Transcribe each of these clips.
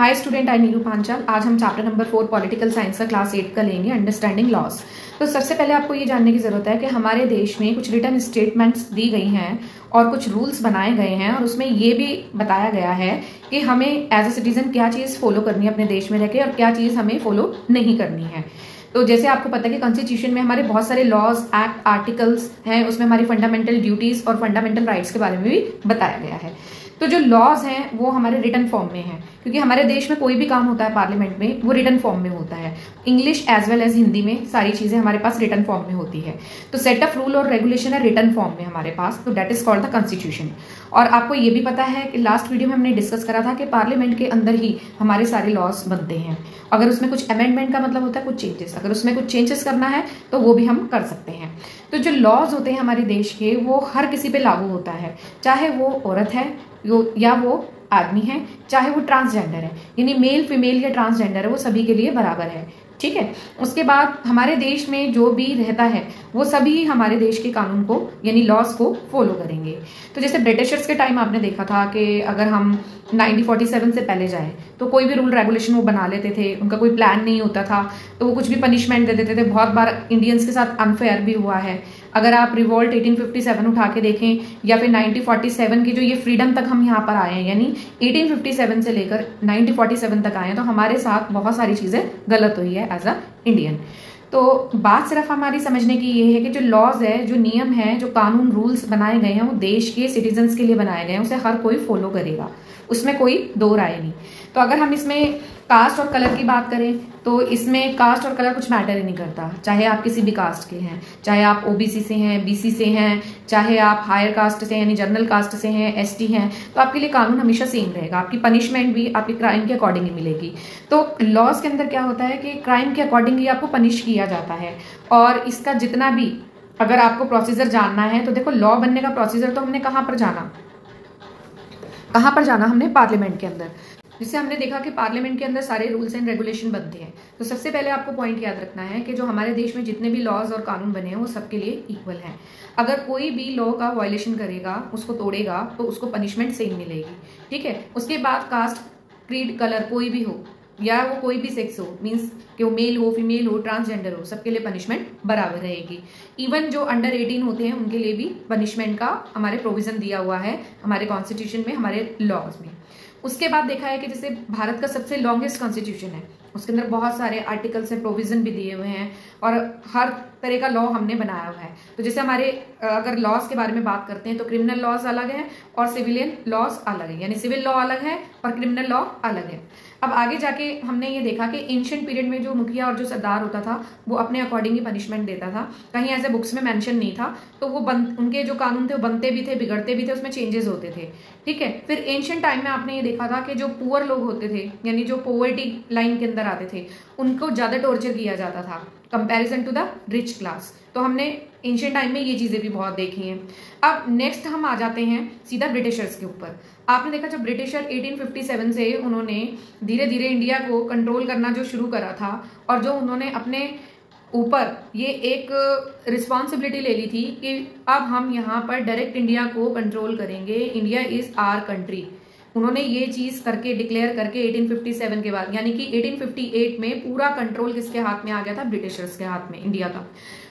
Hi student, आई नीरू पांचाल। आज हम chapter number 4 political science का क्लास 8 का लेंगे, अंडरस्टैंडिंग लॉज। तो सबसे पहले आपको ये जानने की जरूरत है कि हमारे देश में कुछ रिटन स्टेटमेंट्स दी गई हैं और कुछ रूल्स बनाए गए हैं, और उसमें ये भी बताया गया है कि हमें एज अ सिटीजन क्या चीज़ फॉलो करनी है अपने देश में रहकर और क्या चीज़ हमें फॉलो नहीं करनी है। तो जैसे आपको पता है कि कॉन्स्टिट्यूशन में हमारे बहुत सारे लॉज, एक्ट, आर्टिकल्स हैं, उसमें हमारी फंडामेंटल ड्यूटीज और फंडामेंटल राइट्स के बारे में भी बताया गया है। तो जो लॉज हैं वो हमारे रिटन फॉर्म में हैं, क्योंकि हमारे देश में कोई भी काम होता है पार्लियामेंट में वो रिटन फॉर्म में होता है। English as well as Hindi में सारी चीजें हमारे पास रिटन फॉर्म में होती है। तो सेट ऑफ रूल और रेगुलेशन है रिटन फॉर्म में हमारे पास, तो that is called the constitution. और आपको ये भी पता है कि लास्ट वीडियो में हमने डिस्कस करा था कि पार्लियामेंट के अंदर ही हमारे सारे लॉज बनते हैं। अगर उसमें कुछ अमेंडमेंट का मतलब होता है कुछ चेंजेस, अगर उसमें कुछ चेंजेस करना है तो वो भी हम कर सकते हैं। तो जो लॉज होते हैं हमारे देश के वो हर किसी पे लागू होता है, चाहे वो औरत है या वो आदमी है, चाहे वो ट्रांसजेंडर है, यानी मेल, फीमेल या ट्रांसजेंडर है, वो सभी के लिए बराबर है। ठीक है। उसके बाद हमारे देश में जो भी रहता है वो सभी हमारे देश के कानून को यानी लॉज को फॉलो करेंगे। तो जैसे ब्रिटिशर्स के टाइम आपने देखा था कि अगर हम 1947 से पहले जाए तो कोई भी रूल रेगुलेशन वो बना लेते थे, उनका कोई प्लान नहीं होता था तो वो कुछ भी पनिशमेंट दे देते थे। बहुत बार इंडियंस के साथ अनफेयर भी हुआ है। अगर आप रिवॉल्ट 1857 उठा के देखें या फिर 1947 की जो ये फ्रीडम तक हम यहाँ पर आए हैं, यानी 1857 से लेकर 1947 तक आए हैं, तो हमारे साथ बहुत सारी चीजें गलत हुई है एज अ इंडियन। तो बात सिर्फ हमारी समझने की ये है कि जो लॉज है, जो नियम है, जो कानून रूल्स बनाए गए हैं वो देश के सिटीजन्स के लिए बनाए गए हैं, उसे हर कोई फॉलो करेगा, उसमें कोई दो राय नहीं। तो अगर हम इसमें कास्ट और कलर की बात करें तो इसमें कास्ट और कलर कुछ मैटर ही नहीं करता। चाहे आप किसी भी कास्ट के हैं, चाहे आप ओबीसी से हैं, बीसी से हैं, चाहे आप हायर कास्ट से यानी जनरल कास्ट से हैं, एसटी हैं, तो आपके लिए कानून हमेशा सेम रहेगा। आपकी पनिशमेंट भी आपके क्राइम के अकॉर्डिंग ही मिलेगी। तो लॉज के अंदर क्या होता है कि क्राइम के अकॉर्डिंग ही आपको पनिश किया जाता है। और इसका जितना भी अगर आपको प्रोसीजर जानना है तो देखो, लॉ बनने का प्रोसीजर तो हमने कहाँ पर जाना हमने पार्लियामेंट के अंदर। जिससे हमने देखा कि पार्लियामेंट के अंदर सारे रूल्स एंड रेगुलेशन बनते हैं। तो सबसे पहले आपको पॉइंट याद रखना है कि जो हमारे देश में जितने भी लॉज और कानून बने हैं वो सबके लिए इक्वल हैं। अगर कोई भी लॉ का वायलेशन करेगा, उसको तोड़ेगा, तो उसको पनिशमेंट सेम मिलेगी। ठीक है। उसके बाद कास्ट, क्रीड, कलर कोई भी हो या वो कोई भी सेक्स हो, मीन्स कि वो मेल हो, फीमेल हो, ट्रांसजेंडर हो, सबके लिए पनिशमेंट बराबर रहेगी। इवन जो अंडर 18 होते हैं उनके लिए भी पनिशमेंट का हमारे प्रोविजन दिया हुआ है हमारे कॉन्स्टिट्यूशन में, हमारे लॉज में। उसके बाद देखा है कि जैसे भारत का सबसे लॉन्गेस्ट कॉन्स्टिट्यूशन है, उसके अंदर बहुत सारे आर्टिकल्स से प्रोविजन भी दिए हुए हैं और हर तरह का लॉ हमने बनाया हुआ है। तो जैसे हमारे अगर लॉज के बारे में बात करते हैं तो क्रिमिनल लॉज अलग है और सिविलियन लॉज अलग है, यानी सिविल लॉ अलग है और क्रिमिनल लॉ अलग है। अब आगे जाके हमने ये देखा कि एंशिएंट पीरियड में जो मुखिया और जो सरदार होता था वो अपने अकॉर्डिंग ही पनिशमेंट देता था, कहीं ऐसे बुक्स में मेंशन नहीं था। तो वो उनके जो कानून थे वो बनते भी थे, बिगड़ते भी थे, उसमें चेंजेस होते थे। ठीक है। फिर एंशिएंट टाइम में आपने ये देखा था कि जो पुअर लोग होते थे यानी जो पॉवर्टी लाइन के अंदर आते थे उनको ज्यादा टॉर्चर किया जाता था comparison to the rich class. तो हमने एंशिएंट टाइम में ये चीजें भी बहुत देखी हैं। अब नेक्स्ट हम आ जाते हैं सीधा ब्रिटिशर्स के ऊपर। आपने देखा जब ब्रिटिशर 1857 से उन्होंने धीरे धीरे इंडिया को कंट्रोल करना जो शुरू करा था और जो उन्होंने अपने ऊपर ये एक रिस्पॉन्सिबिलिटी ले ली थी कि अब हम यहाँ पर डायरेक्ट इंडिया को कंट्रोल करेंगे, इंडिया इज आवर कंट्री। उन्होंने ये चीज करके डिक्लेयर करके 1857 के बाद, यानी कि 1858 में पूरा कंट्रोल किसके हाथ में आ गया था? ब्रिटिशर्स के हाथ में, इंडिया का।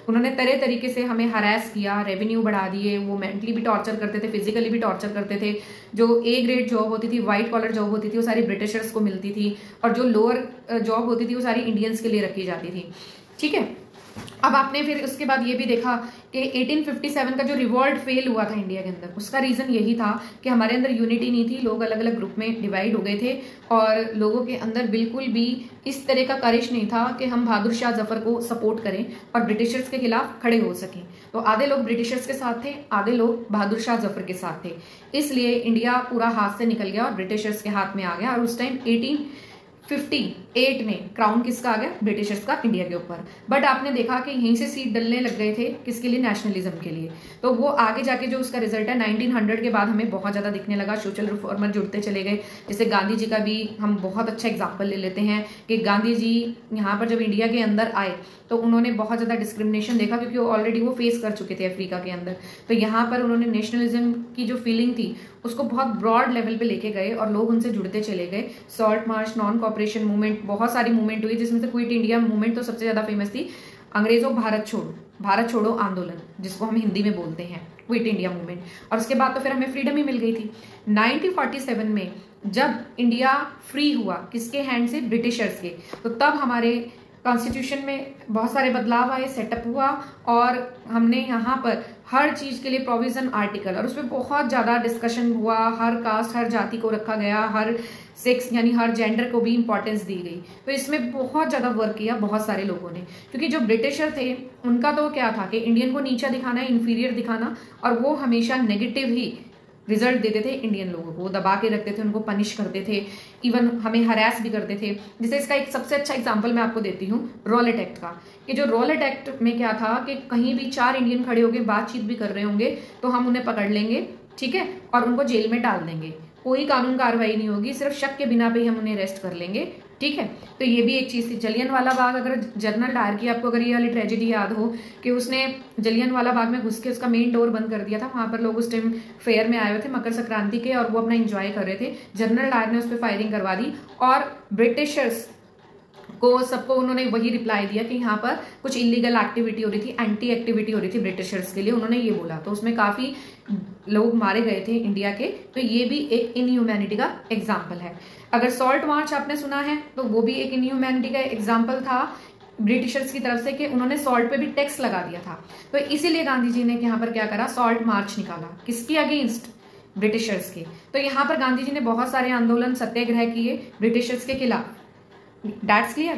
उन्होंने तरह तरीके से हमें हरास किया, रेवेन्यू बढ़ा दिए, वो मेंटली भी टॉर्चर करते थे, फिजिकली भी टॉर्चर करते थे। जो ए ग्रेड जॉब होती थी, व्हाइट कॉलर जॉब होती थी, वो सारी ब्रिटिशर्स को मिलती थी, और जो लोअर जॉब होती थी वो सारी इंडियंस के लिए रखी जाती थी। ठीक है। अब आपने फिर उसके बाद ये भी देखा कि 1857 का जो रिवॉल्ट फेल हुआ था इंडिया के अंदर, उसका रीजन यही था कि हमारे अंदर यूनिटी नहीं थी, लोग अलग अलग ग्रुप में डिवाइड हो गए थे और लोगों के अंदर बिल्कुल भी इस तरह का करेज नहीं था कि हम बहादुर शाह जफर को सपोर्ट करें और ब्रिटिशर्स के खिलाफ खड़े हो सकें। तो आधे लोग ब्रिटिशर्स के साथ थे, आधे लोग बहादुर शाह जफर के साथ थे। इसलिए इंडिया पूरा हाथ से निकल गया और ब्रिटिशर्स के हाथ में आ गया। और उस टाइम 58 में क्राउन किसका आ गया, ब्रिटिशर्स का इंडिया के ऊपर। बट आपने देखा कि यहीं से सीट डलने लग गए थे किसके लिए, नेशनलिज्म के लिए। तो वो आगे जाके जो उसका रिजल्ट है 1900 के बाद हमें बहुत ज्यादा दिखने लगा, सोशल रिफॉर्मर जुड़ते चले गए। जैसे गांधी जी का भी हम बहुत अच्छा एग्जाम्पल ले लेते हैं कि गांधी जी यहाँ पर जब इंडिया के अंदर आए तो उन्होंने बहुत ज्यादा डिस्क्रिमिनेशन देखा, क्योंकि ऑलरेडी वो फेस कर चुके थे अफ्रीका के अंदर। तो यहाँ पर उन्होंने नेशनलिज्म की जो फीलिंग थी उसको बहुत ब्रॉड लेवल पे लेके गए और लोग उनसे जुड़ते चले गए। Salt march, non cooperation movement, बहुत सारी मूवमेंट हुई, जिसमें से क्विट इंडिया मूवमेंट तो सबसे ज्यादा फेमस थी। अंग्रेजों भारत छोड़ो आंदोलन, जिसको हम हिंदी में बोलते हैं क्विट इंडिया मूवमेंट। और उसके बाद तो फिर हमें फ्रीडम ही मिल गई थी। 1947 में जब इंडिया फ्री हुआ, किसके हैंड से, ब्रिटिशर्स के, तो तब हमारे कॉन्स्टिट्यूशन में बहुत सारे बदलाव आए, सेटअप हुआ और हमने यहाँ पर हर चीज के लिए प्रोविजन आर्टिकल, और उसमें बहुत ज्यादा डिस्कशन हुआ। हर कास्ट, हर जाति को रखा गया, हर सेक्स यानी हर जेंडर को भी इंपॉर्टेंस दी गई। तो इसमें बहुत ज्यादा वर्क किया बहुत सारे लोगों ने, क्योंकि जो ब्रिटिशर थे उनका तो क्या था कि इंडियन को नीचा दिखाना, इंफीरियर दिखाना, और वो हमेशा नेगेटिव ही रिजल्ट देते थे इंडियन लोगों को, दबा के रखते थे, उनको पनिश करते थे, इवन हमें हरास भी करते थे। जैसे इसका एक सबसे अच्छा एग्जांपल मैं आपको देती हूँ रॉलेट एक्ट का, कि जो रॉलेट एक्ट में क्या था कि कहीं भी 4 इंडियन खड़े होंगे, बातचीत भी कर रहे होंगे, तो हम उन्हें पकड़ लेंगे, ठीक है, और उनको जेल में डाल देंगे। कोई कानून कार्रवाई नहीं होगी, सिर्फ शक के बिना पे ही हम उन्हें अरेस्ट कर लेंगे, ठीक है। तो ये भी एक चीज थी। जलियनवाला बाग, अगर जनरल डायर की आपको अगर ये वाली ट्रेजेडी याद हो कि उसने जलियनवाला बाग में घुस के उसका मेन डोर बंद कर दिया था, वहां पर लोग उस टाइम फेयर में आए हुए थे मकर संक्रांति के, और वो अपना एंजॉय कर रहे थे। जनरल डायर ने उस पर फायरिंग करवा दी और ब्रिटिशर्स को सबको उन्होंने वही रिप्लाई दिया कि यहाँ पर कुछ इलीगल एक्टिविटी हो रही थी, एंटी एक्टिविटी हो रही थी ब्रिटिशर्स के लिए, उन्होंने ये बोला। तो उसमें काफी लोग मारे गए थे इंडिया के। तो ये भी एक इनह्यूमैनिटी का एग्जाम्पल है। अगर सॉल्ट मार्च आपने सुना है तो वो भी एक इनह्यूमैनिटी का एग्जाम्पल था ब्रिटिशर्स की तरफ से, कि उन्होंने सॉल्ट पे भी टैक्स लगा दिया था। तो इसीलिए गांधी जी ने यहाँ पर क्या करा, सॉल्ट मार्च निकाला, किसकी अगेंस्ट, ब्रिटिशर्स के। तो यहाँ पर गांधी जी ने बहुत सारे आंदोलन, सत्याग्रह किए ब्रिटिशर्स के खिलाफ। That's clear.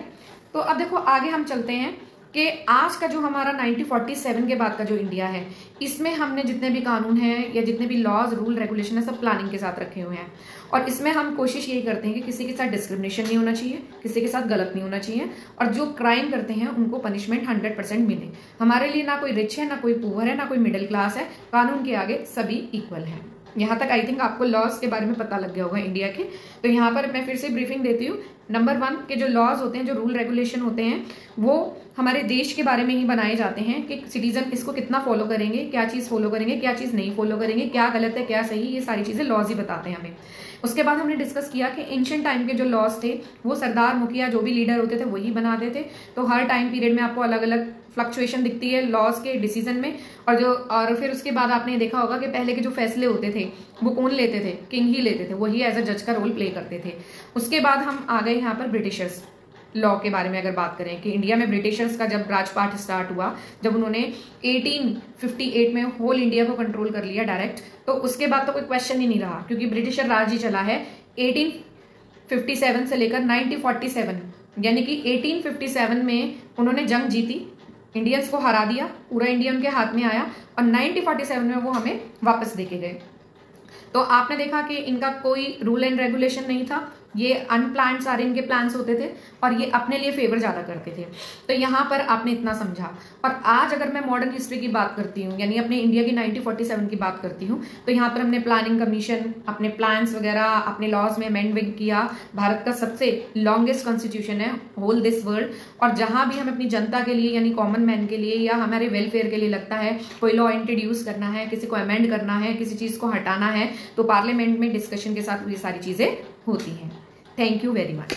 तो अब देखो आगे हम चलते हैं कि आज का जो हमारा 1947 के बाद का जो इंडिया है, इसमें हमने जितने भी कानून हैं या जितने भी लॉज, रूल, रेगुलेशन है, सब प्लानिंग के साथ रखे हुए हैं। और इसमें हम कोशिश यही करते हैं कि किसी के साथ डिस्क्रिमिनेशन नहीं होना चाहिए, किसी के साथ गलत नहीं होना चाहिए, और जो क्राइम करते हैं उनको पनिशमेंट 100% मिले। हमारे लिए ना कोई रिच है, ना कोई पुअर है, ना कोई मिडिल क्लास है, कानून के आगे सभी इक्वल हैं। यहाँ तक आई थिंक आपको लॉज के बारे में पता लग गया होगा इंडिया के। तो यहाँ पर मैं फिर से ब्रीफिंग देती हूँ। नंबर 1 के जो लॉज होते हैं, जो रूल रेगुलेशन होते हैं, वो हमारे देश के बारे में ही बनाए जाते हैं कि सिटीजन इसको कितना फॉलो करेंगे, क्या चीज फॉलो करेंगे, क्या चीज नहीं फॉलो करेंगे, क्या गलत है क्या सही, ये सारी चीजें लॉज ही बताते हैं हमें। उसके बाद हमने डिस्कस किया कि एंशिएंट टाइम के जो लॉज थे वो सरदार, मुखिया, जो भी लीडर होते थे वही बनाते थे। तो हर टाइम पीरियड में आपको अलग अलग फ्लक्चुएशन दिखती है लॉज के डिसीजन में। और फिर उसके बाद आपने देखा होगा कि पहले के जो फैसले होते थे वो कौन लेते थे, किंग ही लेते थे, वही एज अ जज का रोल प्ले करते थे। उसके बाद हम आ गए यहाँ पर ब्रिटिशर्स लॉ के बारे में अगर बात करें कि इंडिया में ब्रिटिशर्स का जब राजपाट स्टार्ट हुआ, जब उन्होंने 1858 में होल इंडिया को कंट्रोल कर लिया डायरेक्ट, तो उसके बाद तो कोई क्वेश्चन ही नहीं रहा, क्योंकि ब्रिटिशर राज ही चला है 1857 से लेकर 1947, यानी कि 1857 में उन्होंने जंग जीती, इंडियंस को हरा दिया, पूरा इंडिया उनके हाथ में आया, और 1947 में वो हमें वापस देके गए। तो आपने देखा कि इनका कोई रूल एंड रेगुलेशन नहीं था, ये अनप्लान्ड सारे इनके प्लान्स होते थे, और ये अपने लिए फेवर ज्यादा करते थे। तो यहाँ पर आपने इतना समझा। और आज अगर मैं मॉडर्न हिस्ट्री की बात करती हूँ, यानी अपने इंडिया की 1947 की बात करती हूँ, तो यहाँ पर हमने प्लानिंग कमीशन, अपने प्लान्स वगैरह, अपने लॉज में अमेंडमेंट किया। भारत का सबसे लॉन्गेस्ट कॉन्स्टिट्यूशन है होल दिस वर्ल्ड। और जहां भी हमें अपनी जनता के लिए यानी कॉमन मैन के लिए या हमारे वेलफेयर के लिए लगता है कोई लॉ इंट्रोड्यूस करना है, किसी को अमेंड करना है, किसी चीज को हटाना है, तो पार्लियामेंट में डिस्कशन के साथ ये सारी चीजें होती हैं। Thank you very much.